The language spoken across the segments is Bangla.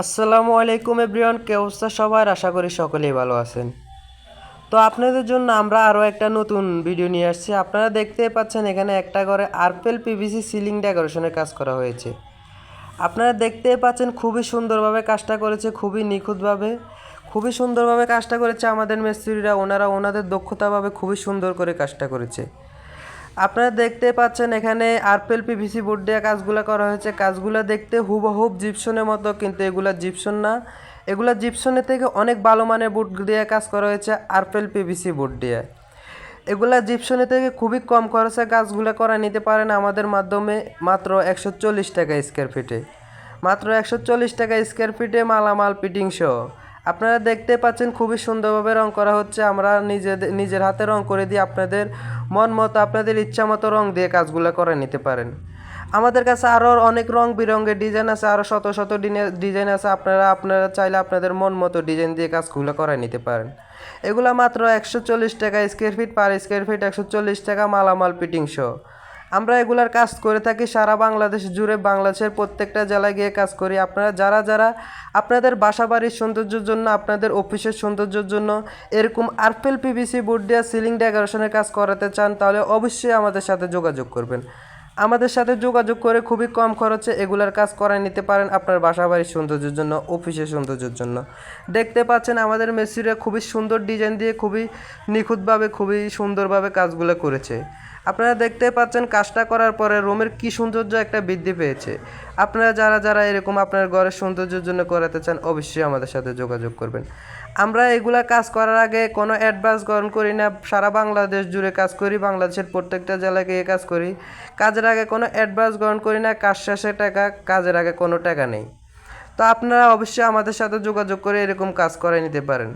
আসসালামু আলাইকুম এভরিওয়ান, কে অবস্থা সবার? আশা করি সকলেই ভালো আছেন। তো আপনাদের জন্য আমরা আরও একটা নতুন ভিডিও নিয়ে আসছি। আপনারা দেখতেই পাচ্ছেন এখানে একটা ঘরে আরপেল পিভিসি সিলিং ডেকোরেশনের কাজ করা হয়েছে। আপনারা দেখতেই পাচ্ছেন খুবই সুন্দরভাবে কাজটা করেছে, খুবই নিখুঁতভাবে, খুবই সুন্দরভাবে কাজটা করেছে আমাদের মিস্ত্রিরা। ওনাদের দক্ষতাভাবে খুবই সুন্দর করে কাজটা করেছে। আপনারা দেখতে পাচ্ছেন এখানে আরপেল পিভিসি বোর্ড দিয়ে কাজগুলো করা হয়েছে। কাজগুলো দেখতে হুবহুব জিপসনের মতো, কিন্তু এগুলা জিপসন না। এগুলা জিপসনের থেকে অনেক ভালো মানের বোর্ড দিয়ে কাজ করা হয়েছে আরপেল পিভিসি বোর্ড দিয়ে। এগুলা জিপসনের থেকে খুবই কম খরচে কাজগুলো করা নিতে পারেন আমাদের মাধ্যমে, মাত্র 140 টাকা স্কোয়ার ফিটে। মাত্র 140 টাকা স্কোয়ার ফিটে মালামাল ফিটিং সহ। আপনারা দেখতে পাচ্ছেন খুবই সুন্দরভাবে রং করা হচ্ছে। আমরা নিজের হাতে রং করে দিয়ে আপনাদের মন মতো, আপনাদের ইচ্ছা মতো রং দিয়ে কাজগুলো করে নিতে পারেন। আমাদের কাছে আরও অনেক রং বেরঙের ডিজাইন আছে, আরও শত শত ডিজাইন আছে। আপনারা চাইলে আপনাদের মন মতো ডিজাইন দিয়ে কাজগুলো করে নিতে পারেন। এগুলো মাত্র 140 টাকা square feet, per square feet 140 টাকা মালামাল ফিটিং সহ। আমরা এগুলার কাজ করে থাকি সারা বাংলাদেশ জুড়ে, বাংলাদেশের প্রত্যেকটা জেলায় গিয়ে কাজ করি। আপনারা যারা আপনাদের বাসা বাড়ির সৌন্দর্যের জন্য, আপনাদের অফিসের সৌন্দর্যের জন্য এরকম আরপেল পিভিসি বোর্ড দিয়ে সিলিং ডেকোরেশনের কাজ করাতে চান, তাহলে অবশ্যই আমাদের সাথে যোগাযোগ করবেন। আমাদের সাথে যোগাযোগ করে খুবই কম খরচে এগুলার কাজ করায় নিতে পারেন আপনার বাসা বাড়ির সৌন্দর্যের জন্য, অফিসের সৌন্দর্যের জন্য। দেখতে পাচ্ছেন আমাদের মিস্ত্রিরা খুবই সুন্দর ডিজাইন দিয়ে, খুবই নিখুঁতভাবে, খুবই সুন্দরভাবে কাজগুলো করেছে। আপনারা দেখতে পাচ্ছেন কাজটা করার পরে রুমের কি সৌন্দর্য একটা বৃদ্ধি পেয়েছে। আপনারা যারা এরকম আপনার ঘরের সৌন্দর্যের জন্য করাতে চান, অবশ্যই আমাদের সাথে যোগাযোগ করবেন। আমরা এগুলা কাজ করার আগে কোনো অ্যাডভান্স গ্রহণ করি না। সারা বাংলাদেশ জুড়ে কাজ করি, বাংলাদেশের প্রত্যেকটা জেলায় গিয়ে কাজ করি। কাজের আগে কোনো অ্যাডভান্স গ্রহণ করি না, কাজ শেষে টাকা, কাজের আগে কোনো টাকা নেই। তো আপনারা অবশ্যই আমাদের সাথে যোগাযোগ করে এরকম কাজ করে নিতে পারেন।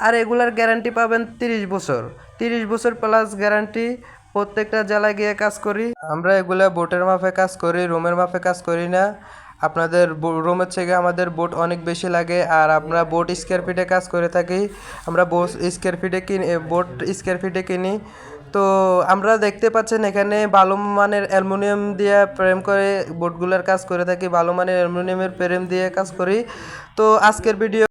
আর এগুলার গ্যারান্টি পাবেন 30 বছর, 30 বছর প্লাস গ্যারান্টি। প্রত্যেকটা জেলায় গিয়ে কাজ করি আমরা। এগুলা বোটের মাপে কাজ করি, রুমের মাপে কাজ করি না। আপনাদের রুমের থেকে আমাদের বোট অনেক বেশি লাগে, আর আমরা বোট স্কোয়ার ফিটে কাজ করে থাকি। আমরা বোট স্কোয়ার ফিটে কিনি। তো আমরা দেখতে পাচ্ছেন এখানে ভালো মানের অ্যালুমিনিয়াম দিয়ে ফ্রেম করে বোটগুলোর কাজ করে থাকি, ভালো মানের অ্যালুমিনিয়ামের ফ্রেম দিয়ে কাজ করি। তো আজকের ভিডিও